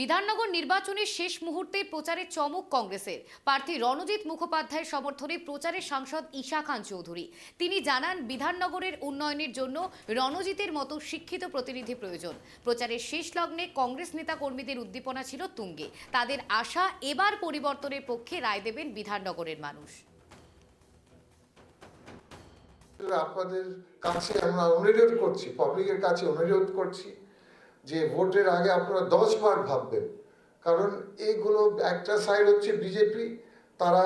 বিধাননগর নির্বাচনের শেষ মুহূর্তে প্রচারে চমক কংগ্রেসের। প্রার্থী রণজিৎ মুখোপাধ্যায়ের সমর্থনে প্রচারে সাংসদ ঈশা খান চৌধুরী। তিনি জানান, বিধাননগরের উন্নয়নের জন্য রণজিতের মতো শিক্ষিত প্রতিনিধি প্রয়োজন। প্রচারের শেষ লগ্নে কংগ্রেস নেতা কর্মীদের উদ্দীপনা ছিল তুঙ্গে। তাদের আশা, এবার পরিবর্তনের পক্ষে রায় দেবেন বিধাননগরের মানুষ। আপনাদের কাছে আমরা অনুরোধ করছি, পাবলিকের কাছে অনুরোধ করছি যে ভোটের আগে আপনারা 10 বার ভাববেন। কারণ এইগুলো একটা সাইড হচ্ছে বিজেপি, তারা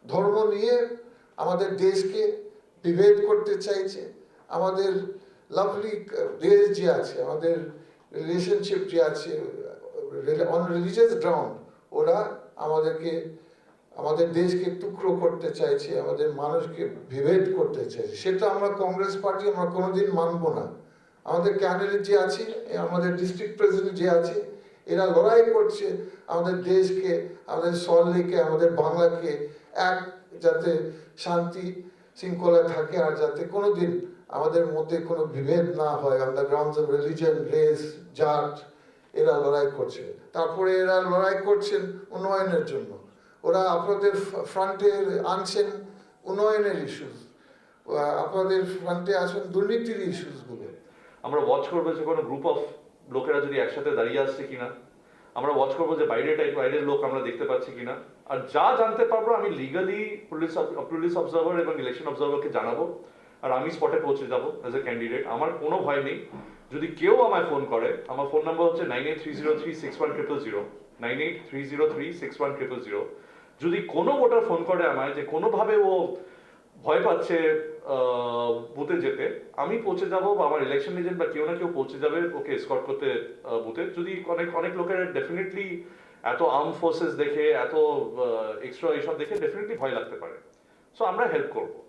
ধর্ম নিয়ে আমাদের দেশকে বিভেদ করতে চাইছে। আমাদের লাভলি দেশ যে আছে, আমাদের রিলেশনশিপ যে আছে অন রিলিজিয়াস গ্রাউন্ড, ওরা আমাদের দেশকে টুকরো করতে চাইছে, আমাদের মানুষকে বিভেদ করতে চাইছে। সেটা আমরা কংগ্রেস পার্টি আমরা কোনোদিন মানব না। আমাদের ক্যান্ডিডেট যে আছে, আমাদের ডিস্ট্রিক্ট প্রেসিডেন্ট যে আছে, এরা লড়াই করছে আমাদের দেশকে, আমাদের সল্টলেকে, আমাদের বাংলাকে এক যাতে শান্তি শৃঙ্খলা থাকে, আর যাতে কোনোদিন আমাদের মধ্যে কোনো বিভেদ না হয় on the grounds of religion, race, জাত। এরা লড়াই করছে। তারপরে এরা লড়াই করছেন উন্নয়নের জন্য। ওরা আপনাদের ফ্রন্টে আনছেন উন্নয়নের ইস্যুস, আপনাদের ফ্রন্টে আসেন দুর্নীতির ইস্যুসগুলো। আমরা ওয়াচ করবো যে কোনো গ্রুপ অফ লোকেরা যদি একসাথে দাঁড়িয়ে আসছে কিনা, আমরা ওয়াচ করবো যে বাইরের লোক আমরা দেখতে পাচ্ছি কিনা। আর যা জানতে পারবো আমি লিগালি পুলিশ অবজারভার এবং ইলেকশন অবজারভারকে জানাবো, আর আমি স্পটে পৌঁছে যাবো অ্যাজ এ ক্যান্ডিডেট। আমার কোনো ভয় নেই। যদি কেউ আমায় ফোন করে, আমার ফোন নাম্বার হচ্ছে 9830361000, 9830361000। যদি কোনো ভোটার ফোন করে আমায় যে কোনোভাবে ও ভয় পাচ্ছে বুথে যেতে, আমি পৌঁছে যাবো, বা আমার ইলেকশন এজেন্ট বা কেউ না কেউ পৌঁছে যাবে ওকে এসকর্ট করতে বুথে। যদি অনেক লোকের ডেফিনেটলি এত আর্ম ফোর্সেস দেখে, এত এক্সট্রা এইসব দেখে ডেফিনেটলি ভয় লাগতে পারে, সো আমরা হেল্প করবো।